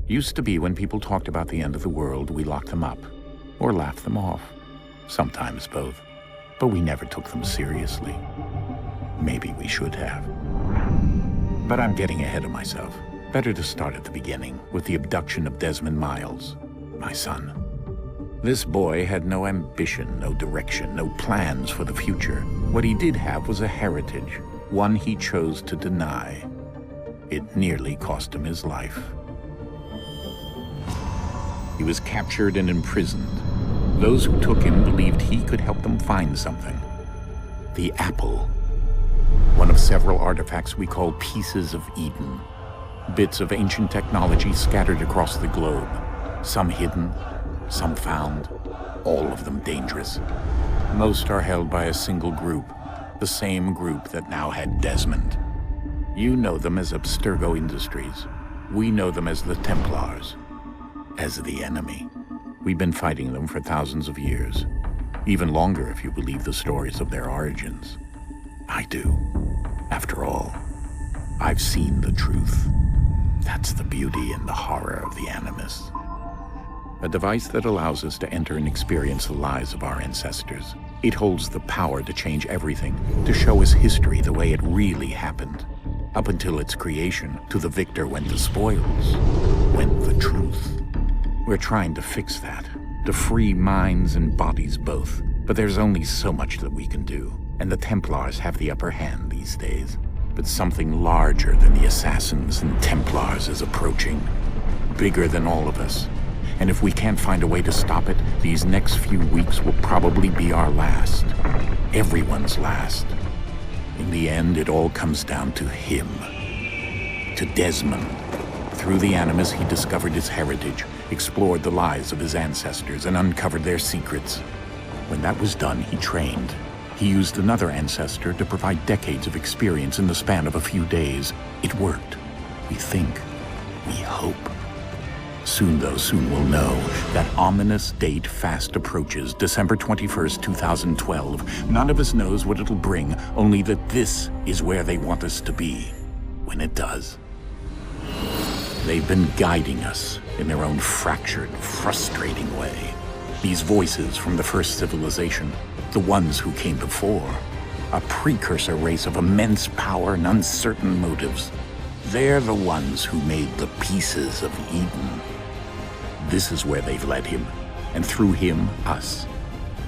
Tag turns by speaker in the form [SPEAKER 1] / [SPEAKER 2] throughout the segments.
[SPEAKER 1] Used to be when people talked about the end of the world, we locked them up, or laughed them off. Sometimes both. But we never took them seriously. Maybe we should have. But I'm getting ahead of myself. Better to start at the beginning, with the abduction of Desmond Miles, my son. This boy had no ambition, no direction, no plans for the future. What he did have was a heritage, one he chose to deny. It nearly cost him his life. He was captured and imprisoned. Those who took him believed he could help them find something. The apple. One of several artifacts we call pieces of Eden. Bits of ancient technology scattered across the globe. Some hidden, some found, all of them dangerous. Most are held by a single group, the same group that now had Desmond. You know them as Abstergo Industries. We know them as the Templars, as the enemy. We've been fighting them for thousands of years, even longer if you believe the stories of their origins. I do. After all, I've seen the truth. That's the beauty and the horror of the Animus. A device that allows us to enter and experience the lives of our ancestors. It holds the power to change everything, to show us history the way it really happened. Up until its creation, to the victor went the spoils, went the truth. We're trying to fix that, to free minds and bodies both. But there's only so much that we can do, and the Templars have the upper hand these days. But something larger than the Assassins and Templars is approaching, bigger than all of us. And if we can't find a way to stop it, these next few weeks will probably be our last. Everyone's last. In the end, it all comes down to him. To Desmond. Through the Animus, he discovered his heritage, explored the lives of his ancestors, and uncovered their secrets. When that was done, he trained. He used another ancestor to provide decades of experience in the span of a few days. It worked. We think. We hope. Soon, though, soon we'll know. That ominous date fast approaches, December 21st, 2012. None of us knows what it'll bring, only that this is where they want us to be, when it does. They've been guiding us in their own fractured, frustrating way. These voices from the first civilization, the ones who came before, a precursor race of immense power and uncertain motives. They're the ones who made the pieces of Eden. This is where they've led him, and through him, us.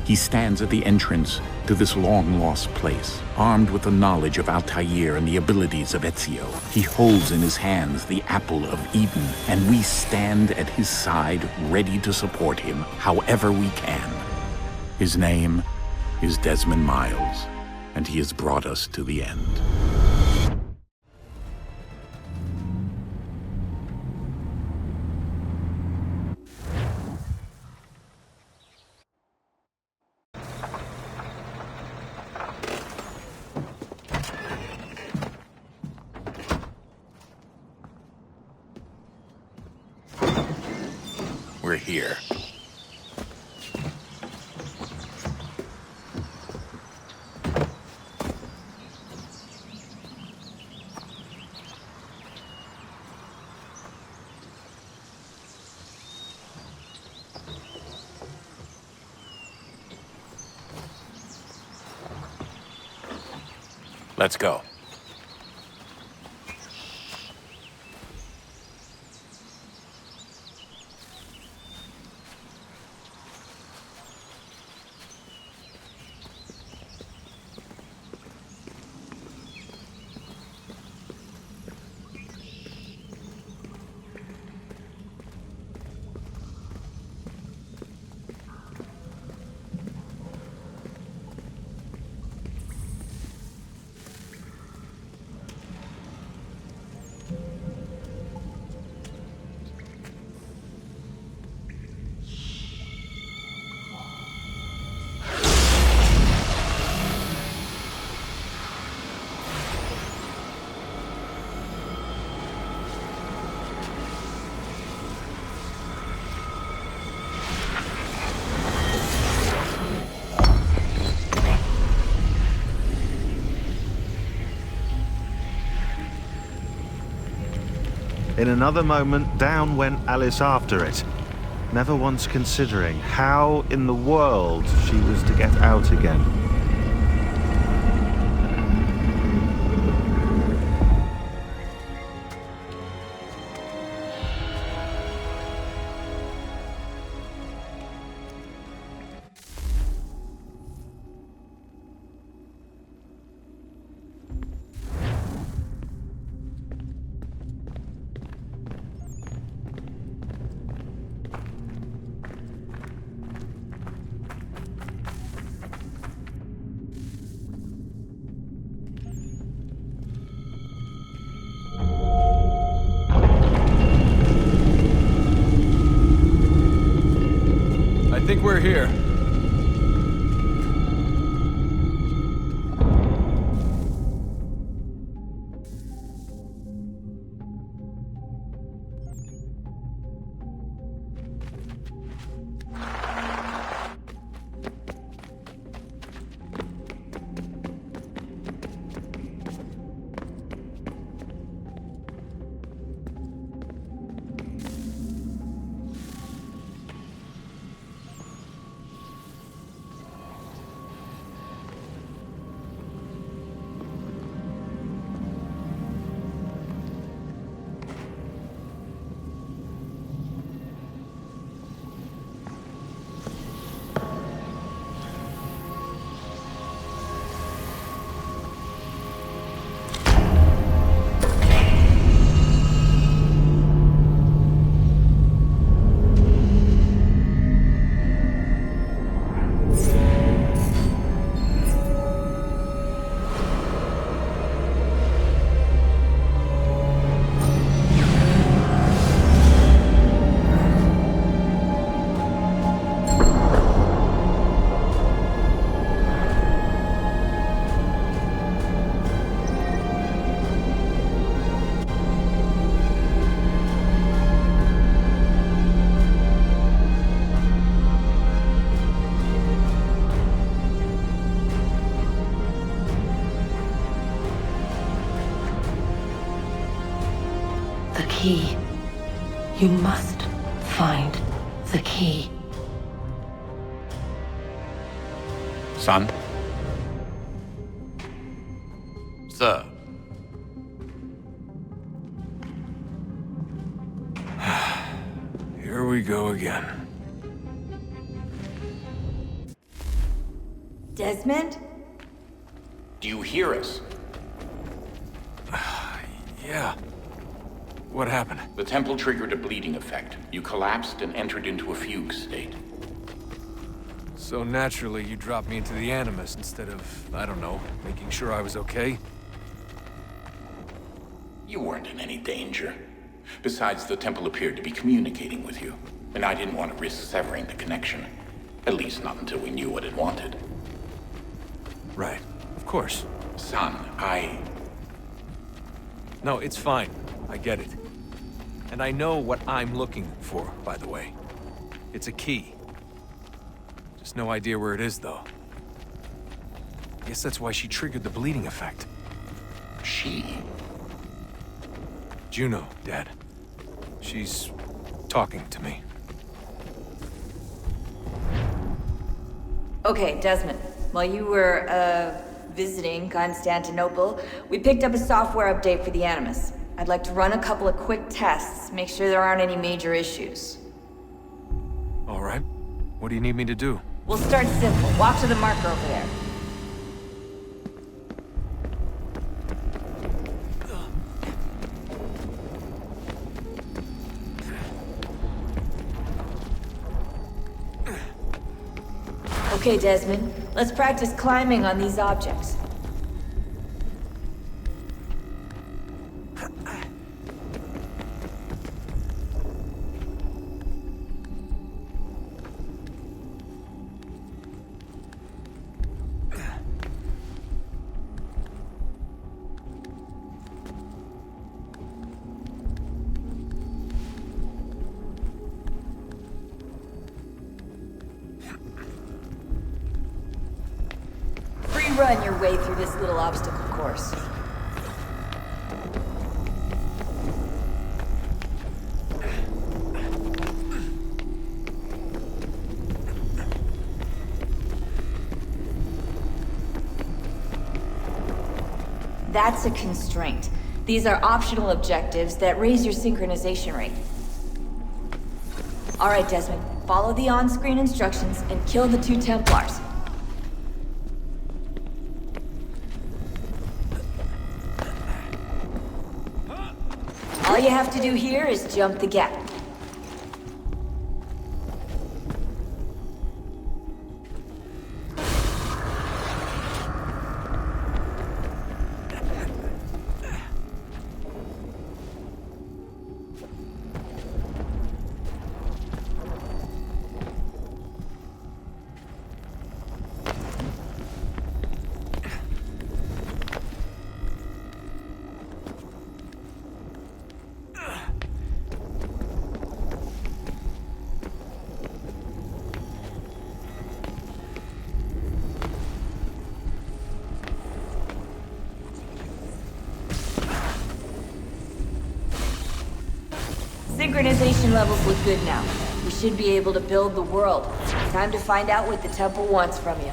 [SPEAKER 1] He stands at the entrance to this long-lost place, armed with the knowledge of Altair and the abilities of Ezio. He holds in his hands the apple of Eden, and we stand at his side, ready to support him however we can. His name is Desmond Miles, and he has brought us to the end. We're here. Let's go.
[SPEAKER 2] In another moment, down went Alice after it, never once considering how in the world she was to get out again.
[SPEAKER 3] I think we're here.
[SPEAKER 4] The key. You must find the key.
[SPEAKER 1] Son?
[SPEAKER 3] Sir. Here we go again.
[SPEAKER 5] Desmond?
[SPEAKER 1] Do you hear us?
[SPEAKER 3] Yeah. What happened?
[SPEAKER 1] The temple triggered a bleeding effect. You collapsed and entered into a fugue state.
[SPEAKER 3] So naturally, you dropped me into the Animus instead of, I don't know, making sure I was okay?
[SPEAKER 1] You weren't in any danger. Besides, the temple appeared to be communicating with you, and I didn't want to risk severing the connection. At least not until we knew what it wanted.
[SPEAKER 3] Right. Of course.
[SPEAKER 1] Son,
[SPEAKER 3] No, it's fine. I get it. And I know what I'm looking for, by the way. It's a key. Just no idea where it is, though. Guess that's why she triggered the bleeding effect.
[SPEAKER 1] She?
[SPEAKER 3] Juno, Dad. She's talking to me.
[SPEAKER 5] Okay, Desmond. While you were, visiting Constantinople, we picked up a software update for the Animus. I'd like to run a couple of quick tests, make sure there aren't any major issues.
[SPEAKER 3] All right. What do you need me to do?
[SPEAKER 5] We'll start simple. Walk to the marker over there. Okay, Desmond. Let's practice climbing on these objects. Run your way through this little obstacle course. That's a constraint. These are optional objectives that raise your synchronization rate. Alright, Desmond. Follow the on-screen instructions and kill the 2 Templars. All you have to do here is jump the gap. Synchronization levels look good now. We should be able to build the world. Time to find out what the temple wants from you.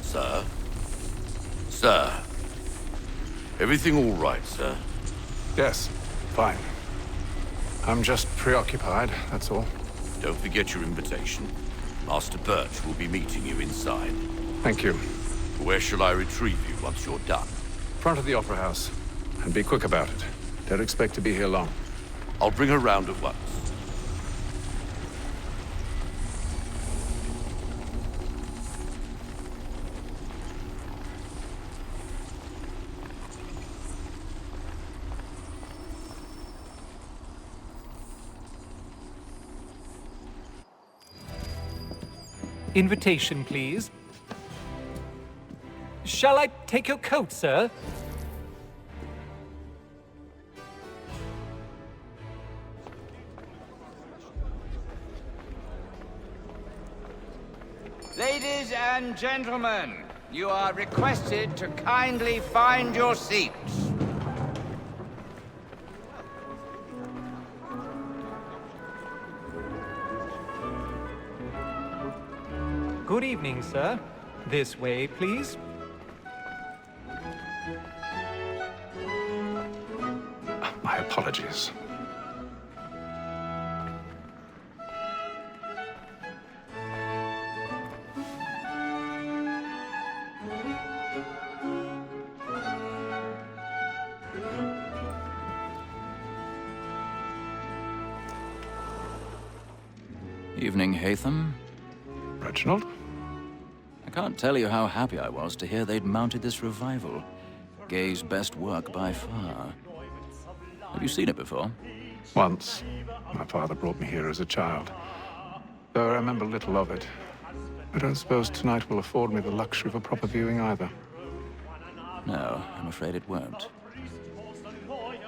[SPEAKER 6] Sir? Sir? Everything all right, sir?
[SPEAKER 7] Yes, fine. I'm just preoccupied, that's all.
[SPEAKER 6] Don't forget your invitation. Master Birch will be meeting you inside.
[SPEAKER 7] Thank you.
[SPEAKER 6] Where shall I retrieve you once you're done?
[SPEAKER 7] Front of the Opera House. And be quick about it. Don't expect to be here long.
[SPEAKER 6] I'll bring her round at once.
[SPEAKER 8] Invitation, please. Shall I take your coat, sir?
[SPEAKER 9] Ladies and gentlemen, you are requested to kindly find your seats.
[SPEAKER 8] Good evening, sir. This way, please.
[SPEAKER 7] My apologies.
[SPEAKER 10] Evening, Hatham.
[SPEAKER 7] Reginald?
[SPEAKER 10] I can't tell you how happy I was to hear they'd mounted this revival. Gay's best work by far. Have you seen it before?
[SPEAKER 7] Once. My father brought me here as a child. Though I remember little of it. I don't suppose tonight will afford me the luxury of a proper viewing either.
[SPEAKER 10] No, I'm afraid it won't.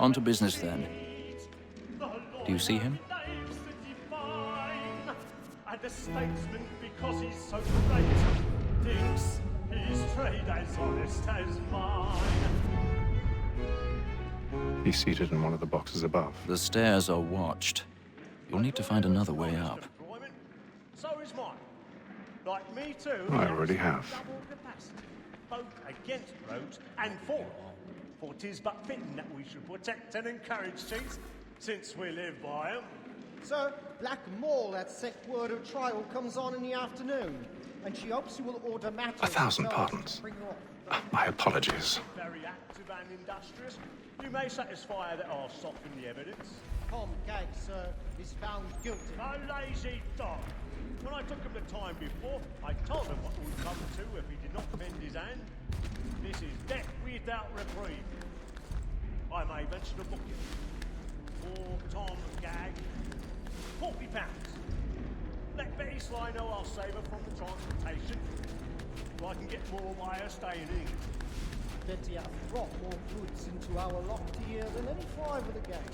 [SPEAKER 10] On to business then. Do you see him?
[SPEAKER 11] And the statesman, because he's so great, thinks his trade as honest as mine.
[SPEAKER 7] He's seated in one of the boxes above.
[SPEAKER 10] The stairs are watched. You'll need to find another way up.
[SPEAKER 11] So is mine. Like me too.
[SPEAKER 7] I already have.
[SPEAKER 11] Double capacity, both against rogues and for. For 'tis but fitting that we should protect and encourage cheats, since we live by 'em.
[SPEAKER 12] Sir, Black Mall, that set word of trial comes on in the afternoon, and she hopes you will order matters.
[SPEAKER 7] 1,000 pardons. My apologies.
[SPEAKER 11] Very active and industrious. You may satisfy that I'll soften the evidence.
[SPEAKER 12] Tom Gag, sir, is found guilty.
[SPEAKER 11] A lazy dog. When I took him the time before, I told him what would come to if he did not bend his hand. This is death without reprieve. I may venture to book it. For Tom Gag, £40. Let Betty Sly know I'll save her from the transportation, so I can get more by her staying in.
[SPEAKER 12] Betty hath brought more goods into our locked here than any 5 of the gang.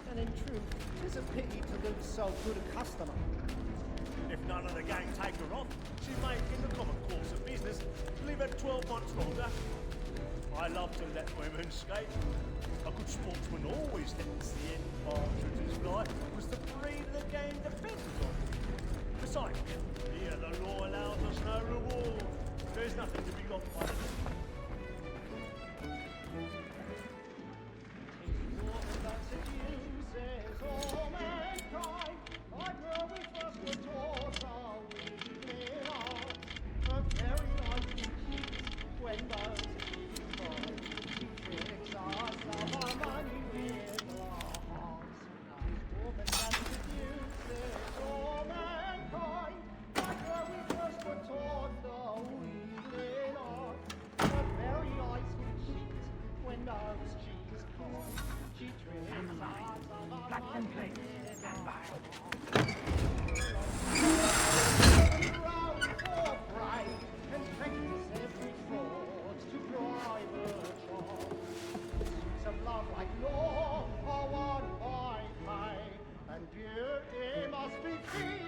[SPEAKER 12] And in truth, 'tis a pity to lose so good a customer.
[SPEAKER 11] If none of the gang take her off, she may, in the common course of business, leave her 12 months longer. I love to let women skate. A good sportsman always thinks the end part of his life was the freedom the game depends on. Besides, here the law allows us no reward. There's nothing to be got by it.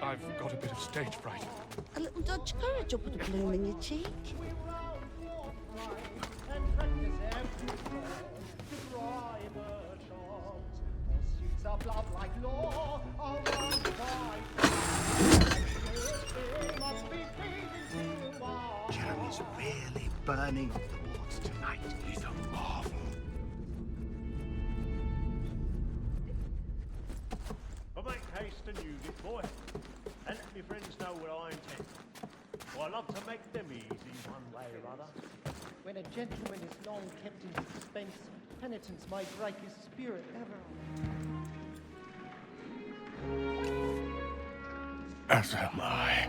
[SPEAKER 13] I've got a bit of stage fright.
[SPEAKER 14] A little Dodge courage will put a bloom in your cheek.
[SPEAKER 15] Jeremy's really burning up the wards tonight. He's a marvel.
[SPEAKER 11] But make haste and use it, boy. And let me friends know what I intend. For I love to make them easy one way or other.
[SPEAKER 12] When a gentleman is long kept in suspense, penitence may break his spirit
[SPEAKER 7] As am I.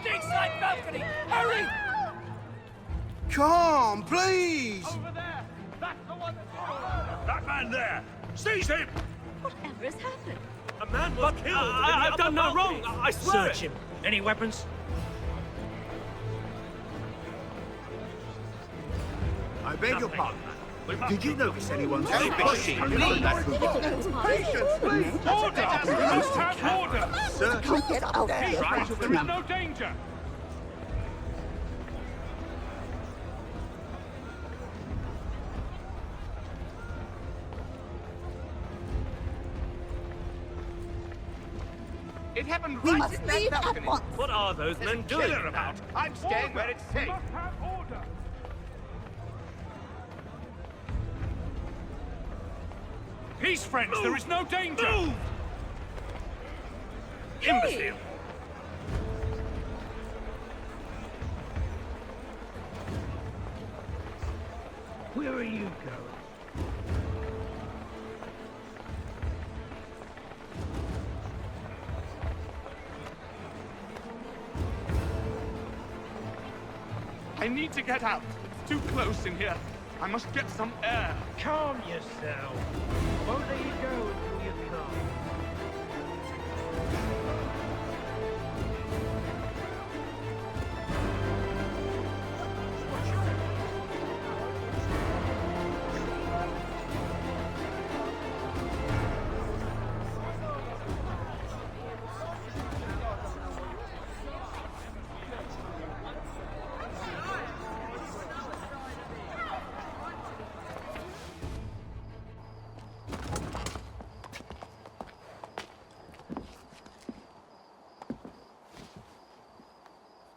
[SPEAKER 9] Inside balcony! Hurry!
[SPEAKER 15] Come, please!
[SPEAKER 9] Over there! That's the one that's... That man there! Seize him!
[SPEAKER 4] Whatever has happened?
[SPEAKER 11] A man was killed.
[SPEAKER 9] I've done no wrong! I swear
[SPEAKER 11] Search him. Any weapons?
[SPEAKER 15] I beg your pardon. Did you notice anyone's
[SPEAKER 9] Hey,
[SPEAKER 15] pushing
[SPEAKER 9] please.
[SPEAKER 15] Patience, please!
[SPEAKER 9] Order! We must have order!
[SPEAKER 15] Sir,
[SPEAKER 14] Get up there.
[SPEAKER 9] Right, there is no danger! It happened
[SPEAKER 14] We
[SPEAKER 9] right
[SPEAKER 14] must
[SPEAKER 9] in that
[SPEAKER 14] leave at
[SPEAKER 9] balcony.
[SPEAKER 14] once.
[SPEAKER 11] What are those
[SPEAKER 9] There's
[SPEAKER 11] men
[SPEAKER 9] a
[SPEAKER 11] doing?
[SPEAKER 9] killer about. I'm staying where it's safe.
[SPEAKER 13] Have order!
[SPEAKER 9] Peace, friends. There is no danger.
[SPEAKER 11] Move! Imbecile!
[SPEAKER 15] where are you going?
[SPEAKER 13] I need to get out. It's too close in here. I must get some air.
[SPEAKER 11] Calm yourself. Won't let you go until you come.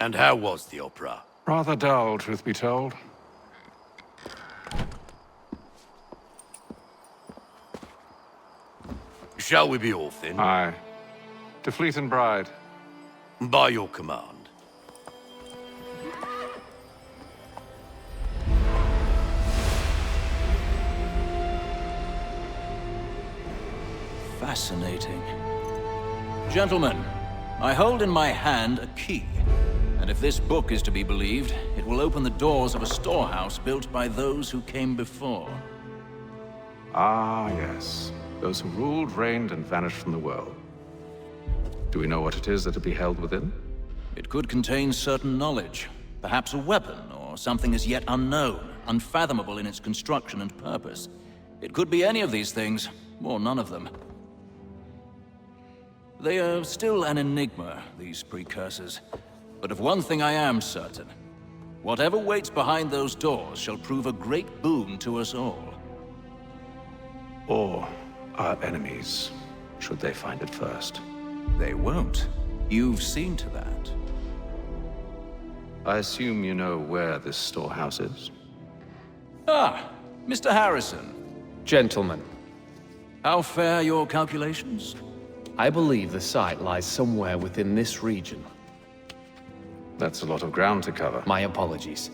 [SPEAKER 6] And how was the opera?
[SPEAKER 7] Rather dull, truth be told.
[SPEAKER 6] Shall we be off then?
[SPEAKER 7] Aye. To Fleet and Bride.
[SPEAKER 6] By your command.
[SPEAKER 10] fascinating. Gentlemen, I hold in my hand a key. And if this book is to be believed, it will open the doors of a storehouse built by those who came before.
[SPEAKER 7] Ah, yes. Those who ruled, reigned, and vanished from the world. Do we know what it is that will be held within?
[SPEAKER 10] It could contain certain knowledge. Perhaps a weapon, or something as yet unknown, unfathomable in its construction and purpose. It could be any of these things, or none of them. They are still an enigma, these precursors. But of one thing I am certain. Whatever waits behind those doors shall prove a great boon to us all.
[SPEAKER 7] Or our enemies, should they find it first.
[SPEAKER 10] They won't. You've seen to that.
[SPEAKER 7] I assume you know where this storehouse is?
[SPEAKER 10] Ah, Mr. Harrison.
[SPEAKER 16] Gentlemen,
[SPEAKER 10] How fare your calculations?
[SPEAKER 16] I believe the site lies somewhere within this region.
[SPEAKER 7] That's a lot of ground to cover.
[SPEAKER 16] My apologies.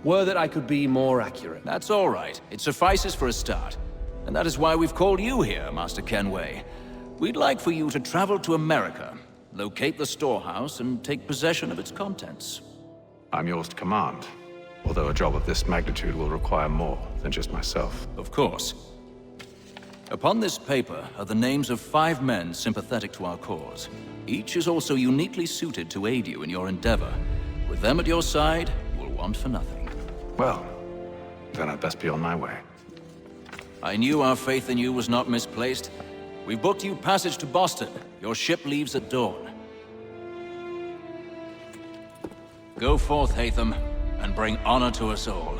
[SPEAKER 16] Were that I could be more accurate.
[SPEAKER 10] That's all right. It suffices for a start. And that is why we've called you here, Master Kenway. We'd like for you to travel to America, locate the storehouse, and take possession of its contents.
[SPEAKER 7] I'm yours to command, although a job of this magnitude will require more than just myself.
[SPEAKER 10] Of course. Upon this paper are the names of 5 men sympathetic to our cause. Each is also uniquely suited to aid you in your endeavor. With them at your side, you will want for nothing.
[SPEAKER 7] Well, then I'd best be on my way.
[SPEAKER 10] I knew our faith in you was not misplaced. We've booked you passage to Boston. Your ship leaves at dawn. Go forth, Hatham, and bring honor to us all.